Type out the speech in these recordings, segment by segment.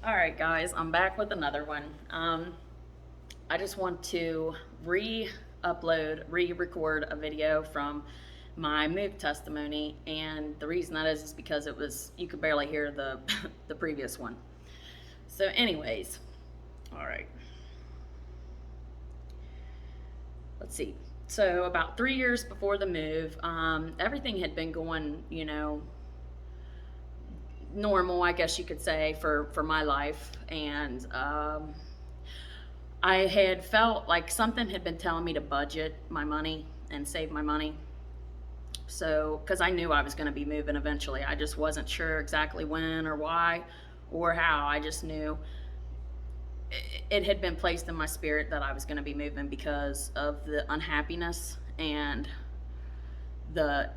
All right, guys, I'm back with another one. I just want to re-record a video from my move testimony, and the reason that is because you could barely hear the the previous one. So, anyways, all right, let's see. So, about 3 years before the move, everything had been going, normal, I guess you could say, for my life, and I had felt like something had been telling me to budget my money and save my money. So, because I knew I was going to be moving eventually, I just wasn't sure exactly when or why or how. I just knew it had been placed in my spirit that I was going to be moving because of the unhappiness and the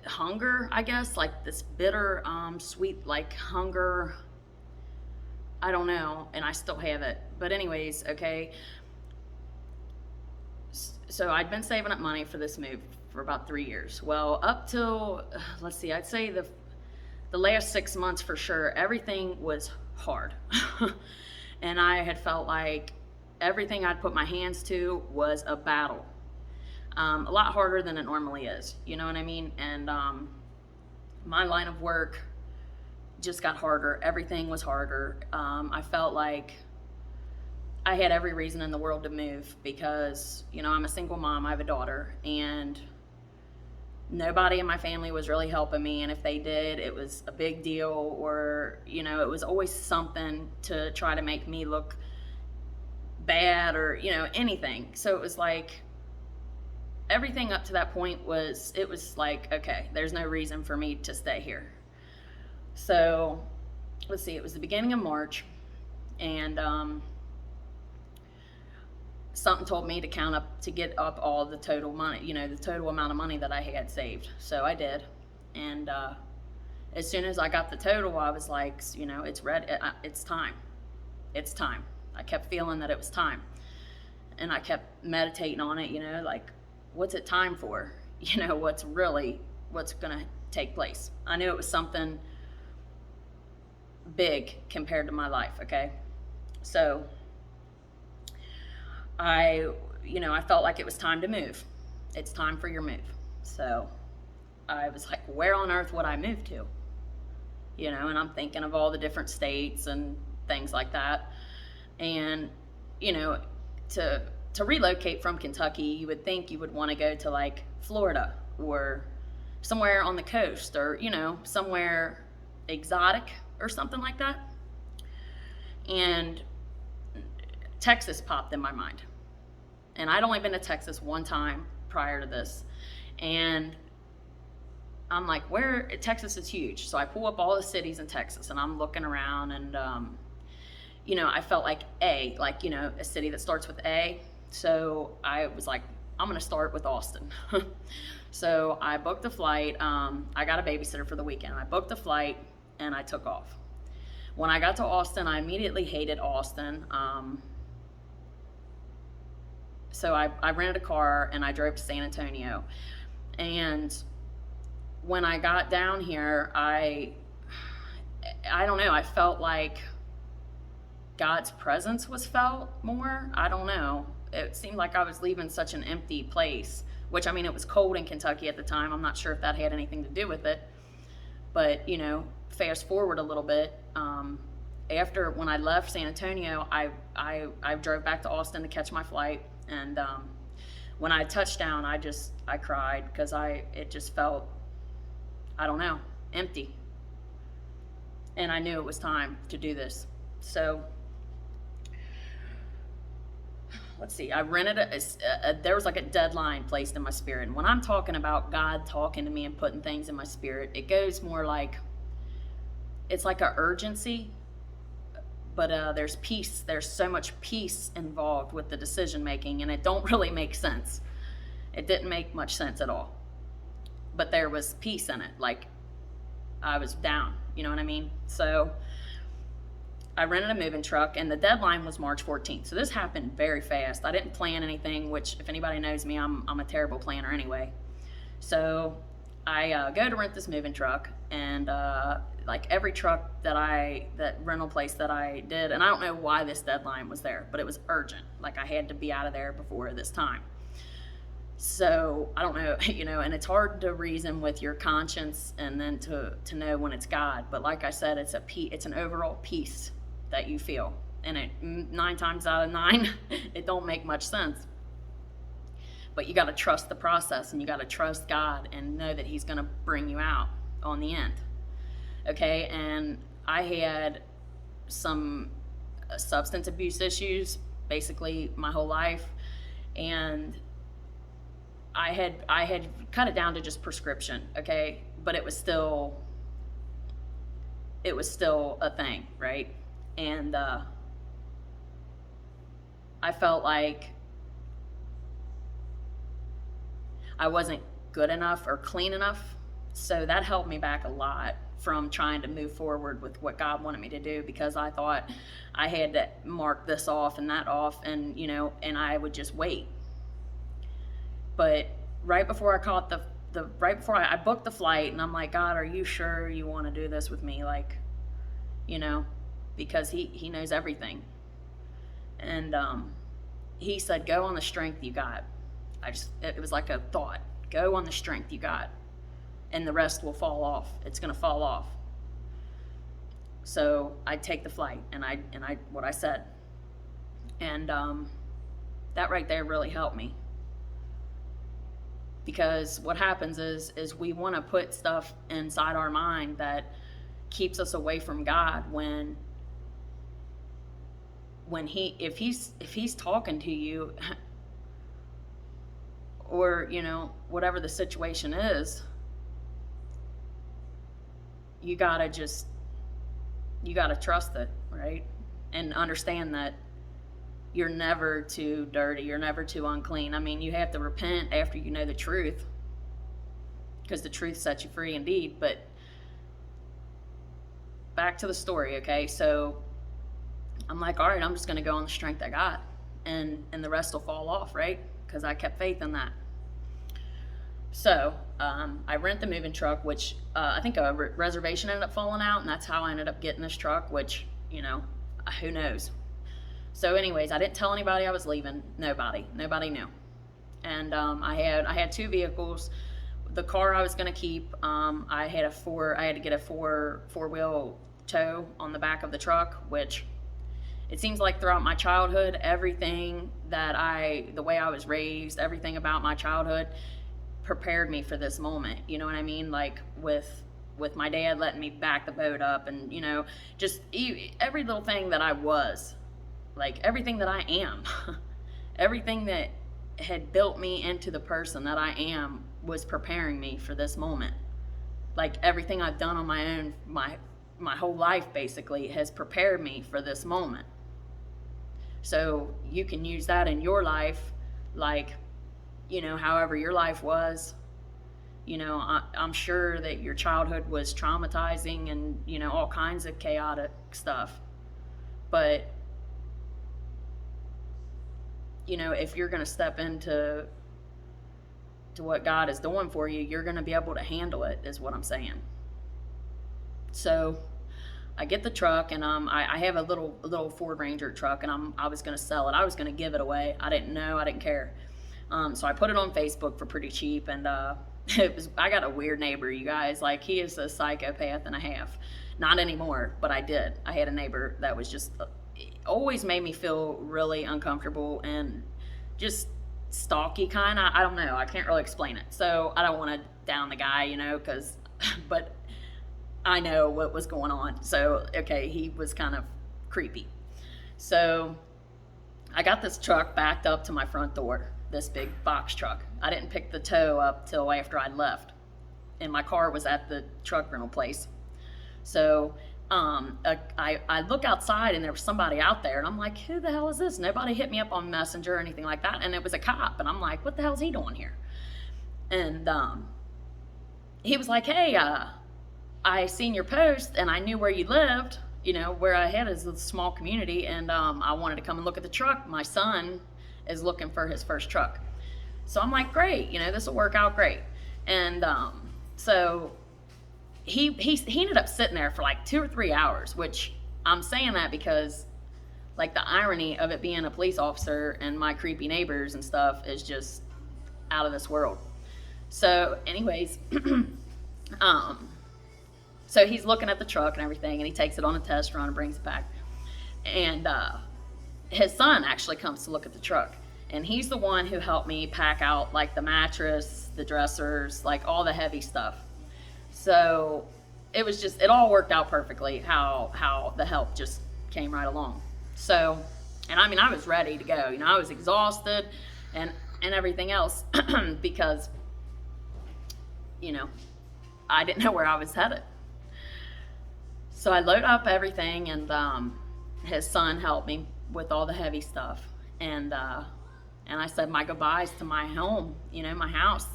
hunger, I guess, like this bitter, sweet, like hunger. I don't know, and I still have it. But anyways, okay. So I'd been saving up money for this move for about 3 years. Well, up till let's see, I'd say the last 6 months for sure, everything was hard, and I had felt like everything I'd put my hands to was a battle. A lot harder than it normally is. You know what I mean? And my line of work just got harder. Everything was harder. I felt like I had every reason in the world to move because, I'm a single mom. I have a daughter, and nobody in my family was really helping me. And if they did, it was a big deal, or, it was always something to try to make me look bad or, anything. So it was like, everything up to that point was like, okay, there's no reason for me to stay here. So let's see, it was the beginning of March, and something told me to get up all the total money, the total amount of money that I had saved. So I did, and as soon as I got the total, I was like, it's ready. It's time. It's time. I kept feeling that it was time, and I kept meditating on it. Like, what's it time for? What's going to take place? I knew it was something big compared to my life. Okay, so I felt like it was time to move. It's time for your move. So I was like, where on earth would I move to? And I'm thinking of all the different states and things like that. And to relocate from Kentucky, you would think you would want to go to like Florida or somewhere on the coast, or somewhere exotic or something like that. And Texas popped in my mind. And I'd only been to Texas one time prior to this. And I'm like, Texas is huge. So I pull up all the cities in Texas, and I'm looking around, and I felt like a city that starts with A. So I was like, I'm going to start with Austin. So I booked a flight. I got a babysitter for the weekend. I booked a flight, and I took off. When I got to Austin, I immediately hated Austin. So I rented a car, and I drove to San Antonio. And when I got down here, I don't know, I felt like God's presence was felt more. I don't know. It seemed like I was leaving such an empty place, which, it was cold in Kentucky at the time. I'm not sure if that had anything to do with it. But, fast forward a little bit. After, when I left San Antonio, I drove back to Austin to catch my flight. And when I touched down, I cried because it just felt, I don't know, empty. And I knew it was time to do this. So let's see, I rented there was like a deadline placed in my spirit. And when I'm talking about God talking to me and putting things in my spirit, it goes more like, it's like an urgency, but there's peace. There's so much peace involved with the decision making, and it don't really make sense. It didn't make much sense at all. But there was peace in it. Like, I was down, you know what I mean? So I rented a moving truck, and the deadline was March 14th. So this happened very fast. I didn't plan anything, which, if anybody knows me, I'm a terrible planner anyway. So I go to rent this moving truck, and like every truck that rental place that I did, and I don't know why this deadline was there, but it was urgent. Like I had to be out of there before this time. So I don't know, and it's hard to reason with your conscience and then to know when it's God. But like I said, it's an overall peace that you feel, and 9 times out of 9, it don't make much sense. But you got to trust the process, and you got to trust God and know that He's going to bring you out on the end. Okay, and I had some substance abuse issues basically my whole life, and I had cut it down to just prescription, okay? But it was still a thing, right? And I felt like I wasn't good enough or clean enough. So that held me back a lot from trying to move forward with what God wanted me to do, because I thought I had to mark this off and that off, and and I would just wait. But right before I caught right before I booked the flight, and I'm like, God, are you sure you want to do this with me? Like, because he knows everything. And He said, go on the strength you got. It was like a thought. Go on the strength you got, and the rest will fall off. It's going to fall off. So I take the flight, and I what I said, and that right there really helped me. Because what happens is we want to put stuff inside our mind that keeps us away from God when if he's talking to you, or whatever the situation is, you gotta trust it, right? And understand that you're never too dirty, you're never too unclean. I mean, you have to repent after you know the truth, because the truth sets you free indeed. But back to the story, okay? So I'm like, all right, I'm just going to go on the strength I got, and the rest will fall off, right? Because I kept faith in that. So I rent the moving truck, which I think a reservation ended up falling out, and that's how I ended up getting this truck, which, who knows. So anyways, I didn't tell anybody I was leaving. Nobody knew. And I had 2 vehicles. The car I was going to keep, I had to get a four-wheel tow on the back of the truck, which it seems like throughout my childhood, everything the way I was raised, everything about my childhood prepared me for this moment. You know what I mean? Like with my dad letting me back the boat up, and just every little thing that I was, like everything that I am, everything that had built me into the person that I am was preparing me for this moment. Like everything I've done on my own, my whole life basically has prepared me for this moment. So you can use that in your life, like, however your life was. I'm sure that your childhood was traumatizing and, all kinds of chaotic stuff. But, if you're going to step into what God is doing for you, you're going to be able to handle it, is what I'm saying. So I get the truck, and I have a little Ford Ranger truck, and I was going to sell it. I was going to give it away. I didn't know. I didn't care. So I put it on Facebook for pretty cheap, and I got a weird neighbor, you guys. Like, he is a psychopath and a half. Not anymore, but I did. I had a neighbor that was just always made me feel really uncomfortable and just stalky kind of. I don't know. I can't really explain it. So I don't want to down the guy, but I know what was going on. So, okay, he was kind of creepy. So I got this truck backed up to my front door, this big box truck. I didn't pick the tow up till after I'd left, and my car was at the truck rental place. So I look outside, and there was somebody out there, and I'm like, who the hell is this? Nobody hit me up on Messenger or anything like that, and it was a cop, and I'm like, what the hell is he doing here? And he was like, hey, I seen your post, and I knew where you lived. Where I had is a small community, and I wanted to come and look at the truck. My son is looking for his first truck. So I'm like, great, this will work out great. And so he ended up sitting there for like 2 or 3 hours, which I'm saying that because like the irony of it being a police officer and my creepy neighbors and stuff is just out of this world. So, anyways, um, so he's looking at the truck and everything, and he takes it on a test run and brings it back. And his son actually comes to look at the truck, and he's the one who helped me pack out like the mattress, the dressers, like all the heavy stuff. So it all worked out perfectly how the help just came right along. So, and I mean, I was ready to go. You know, I was exhausted and everything else because, you know, I didn't know where I was headed. So I load up everything, and his son helped me with all the heavy stuff. And I said my goodbyes to my home, you know, my house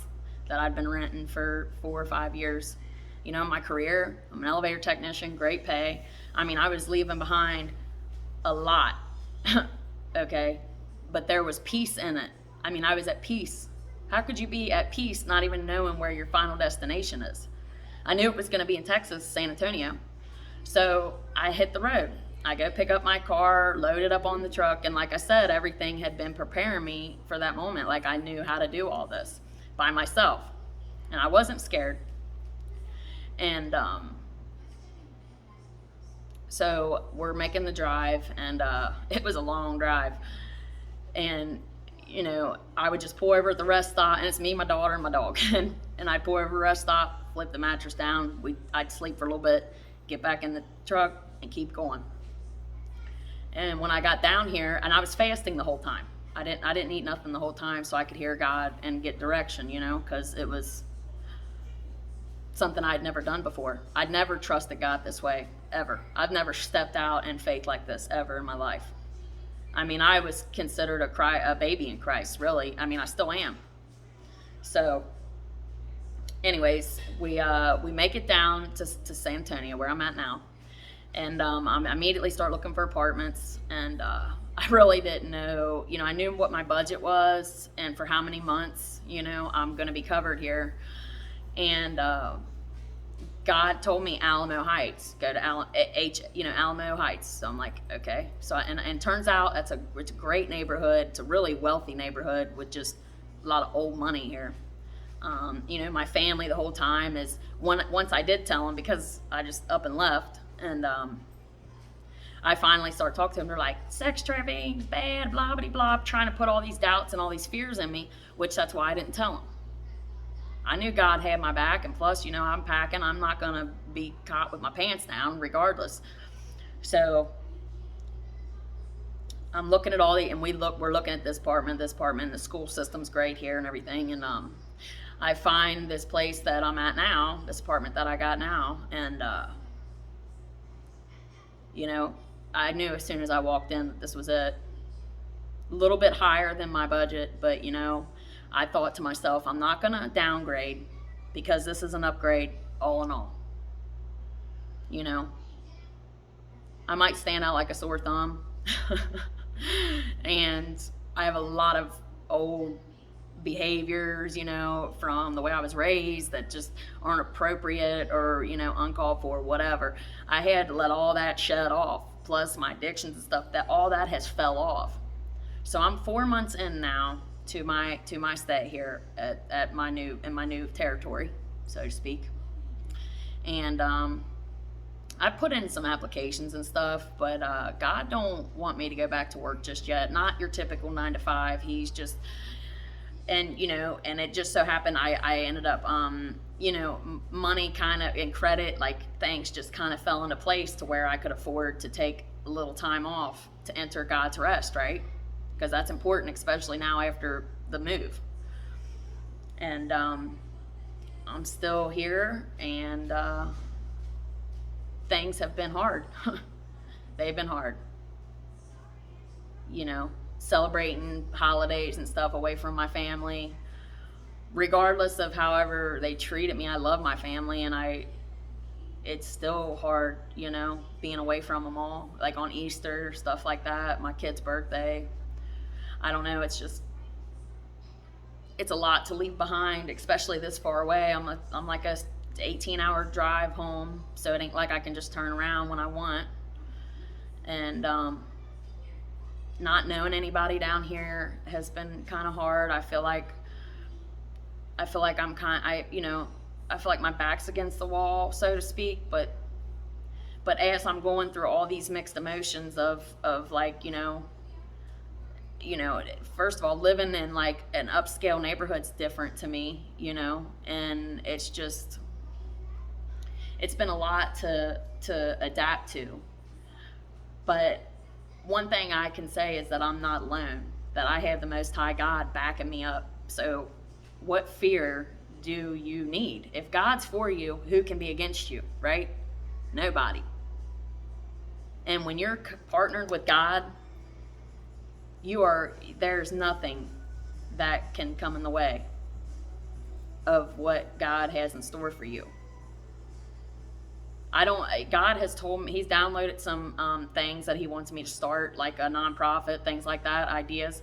that I'd been renting for 4 or 5 years. You know, my career, I'm an elevator technician, great pay. I mean, I was leaving behind a lot, okay? But there was peace in it. I mean, I was at peace. How could you be at peace not even knowing where your final destination is? I knew it was going to be in Texas, San Antonio. So I hit the road. I go pick up my car, load it up on the truck, and like I said, everything had been preparing me for that moment. Like I knew how to do all this by myself, and I wasn't scared. And so we're making the drive, and it was a long drive. And you know, I would just pull over at the rest stop, and it's me, my daughter, and my dog. and I'd pull over at the rest stop, flip the mattress down. I'd sleep for a little bit, get back in the truck, and keep going. And when I got down here, and I was fasting the whole time. I didn't eat nothing the whole time, so I could hear God and get direction, you know, because it was something I'd never done before. I'd never trusted God this way, ever. I've never stepped out in faith like this ever in my life. I mean, I was considered a baby in Christ, really. I mean, I still am. So, anyways, we make it down to San Antonio, where I'm at now. And I immediately start looking for apartments, and I really didn't know, you know, I knew what my budget was and for how many months, you know, I'm going to be covered here. And God told me Alamo Heights, go to Alamo Heights. So I'm like, okay. So and turns out it's a great neighborhood. It's a really wealthy neighborhood with just a lot of old money here. You know, my family the whole time is once I did tell them, because I just up and left. And I finally start talking to them. They're like, sex trafficking's bad, blah, blah, blah, trying to put all these doubts and all these fears in me, which that's why I didn't tell them. I knew God had my back, and plus, you know, I'm packing. I'm not going to be caught with my pants down regardless. So I'm looking at and we're looking at this apartment, and the school system's great here and everything. And I find this place that I'm at now, this apartment that I got now, and you know, I knew as soon as I walked in that this was it. A little bit higher than my budget, but you know, I thought to myself, I'm not going to downgrade because this is an upgrade all in all. You know, I might stand out like a sore thumb. And I have a lot of old behaviors, you know, from the way I was raised that just aren't appropriate or, you know, uncalled for, whatever. I had to let all that shut off, plus my addictions and stuff, that all that has fell off. So I'm 4 months in now to my stay here at my new territory, so to speak. And I put in some applications and stuff, but God don't want me to go back to work just yet. Not your typical 9 to 5. He's just, and you know, and it just so happened I ended up you know, money kind of and credit, like things just kind of fell into place to where I could afford to take a little time off to enter God's rest, right? Because that's important, especially now after the move. And I'm still here, and things have been hard. They've been hard. You know, celebrating holidays and stuff away from my family. Regardless of however they treated me, I love my family, and it's still hard, you know, being away from them all. Like on Easter, stuff like that, my kid's birthday. I don't know, it's a lot to leave behind, especially this far away. I'm like a 18-hour drive home, so it ain't like I can just turn around when I want. And not knowing anybody down here has been kind of hard. I feel like I'm kind I you know I feel like my back's against the wall, so to speak. But as I'm going through all these mixed emotions of like, first of all, living in like an upscale neighborhood's different to me, and it's been a lot to adapt to. But one thing I can say is that I'm not alone, that I have the Most High God backing me up. So what fear do you need? If God's for you, who can be against you, right? Nobody. And when you're partnered with God, there's nothing that can come in the way of what God has in store for you. God has told me, he's downloaded some things that he wants me to start, like a nonprofit, things like that, ideas.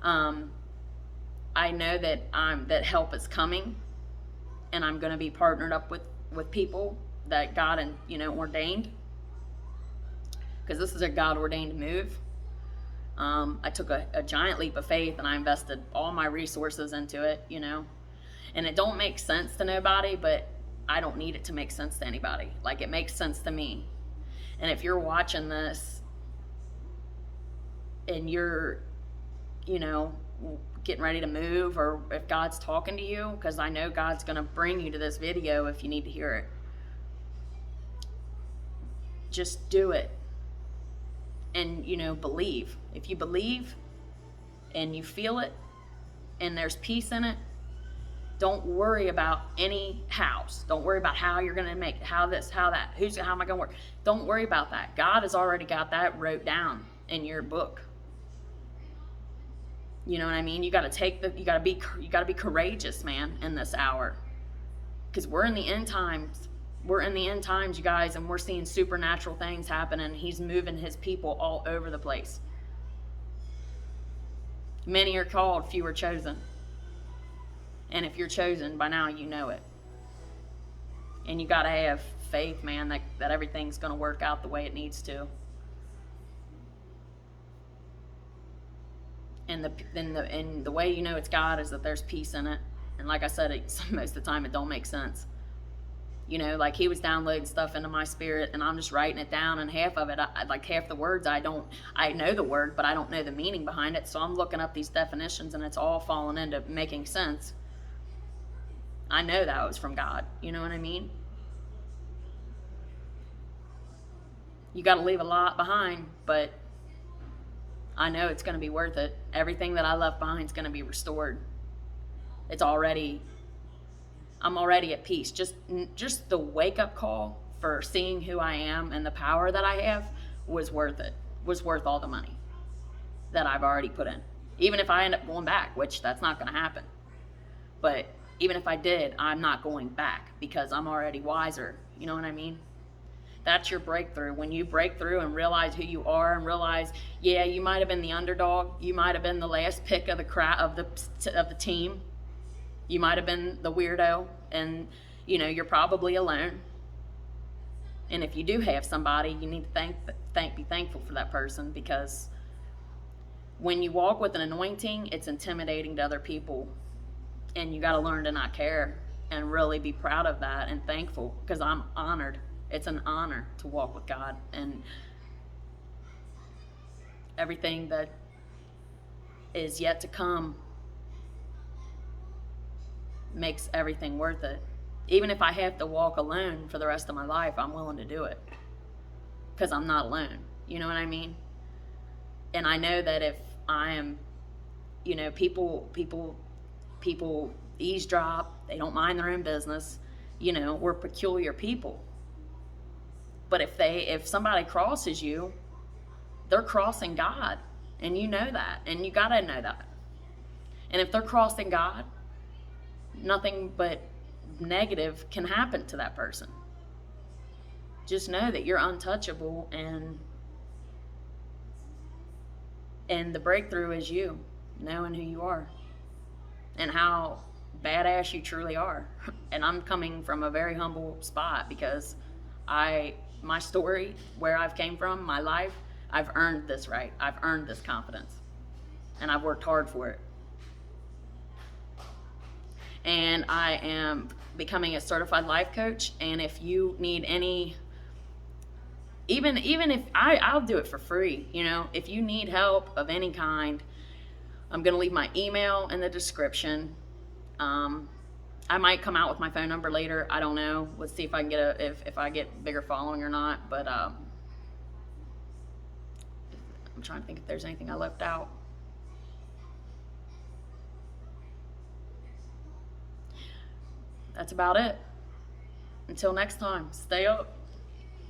I know that help is coming, and I'm going to be partnered up with people that God ordained, because this is a God ordained move. I took a giant leap of faith, and I invested all my resources into it, and it don't make sense to nobody, but I don't need it to make sense to anybody. Like, it makes sense to me. And if you're watching this and you're, getting ready to move, or if God's talking to you, because I know God's going to bring you to this video if you need to hear it, just do it. And, believe. If you believe and you feel it and there's peace in it, don't worry about any hows. Don't worry about how you're going to make it, how this, how that, how am I going to work? Don't worry about that. God has already got that wrote down in your book. You know what I mean? You got to be courageous, man, in this hour. Because we're in the end times. We're in the end times, you guys, and we're seeing supernatural things happen, and he's moving his people all over the place. Many are called, few are chosen. And if you're chosen, by now you know it. And you got to have faith, man, that everything's going to work out the way it needs to. And the way you know it's God is that there's peace in it. And like I said, most of the time it don't make sense. Like he was downloading stuff into my spirit, and I'm just writing it down, and half of it, like half the words, I know the word, but I don't know the meaning behind it. So I'm looking up these definitions, and it's all falling into making sense. I know that was from God. You know what I mean? You got to leave a lot behind, but I know it's going to be worth it. Everything that I left behind is going to be restored. I'm already at peace. Just the wake-up call for seeing who I am and the power that I have was worth it. Was worth all the money that I've already put in. Even if I end up going back, which that's not going to happen. But even if I did, I'm not going back because I'm already wiser. You know what I mean? That's your breakthrough. When you break through and realize who you are, and realize, yeah, you might have been the underdog. You might have been the last pick of the team. You might have been the weirdo, and you're probably alone. And if you do have somebody, you need to be thankful for that person, because when you walk with an anointing, it's intimidating to other people, and you got to learn to not care and really be proud of that and thankful, because I'm honored. It's an honor to walk with God, and everything that is yet to come makes everything worth it. Even if I have to walk alone for the rest of my life, I'm willing to do it, because I'm not alone. You know what I mean? And I know that if I am, people eavesdrop, they don't mind their own business. We're peculiar people. But if somebody crosses you, they're crossing God, and you know that, and you gotta know that. And if they're crossing God, nothing but negative can happen to that person. Just know that you're untouchable, and the breakthrough is you knowing who you are and how badass you truly are. And I'm coming from a very humble spot because my story, where I've came from, my life, I've earned this right. I've earned this confidence. And I've worked hard for it. And I am becoming a certified life coach. And if you need any, even if I'll do it for free, you know, if you need help of any kind, I'm going to leave my email in the description. I might come out with my phone number later. I don't know. Let's see if I can get if I get bigger following or not. But I'm trying to think if there's anything I left out. That's about it. Until next time, stay up.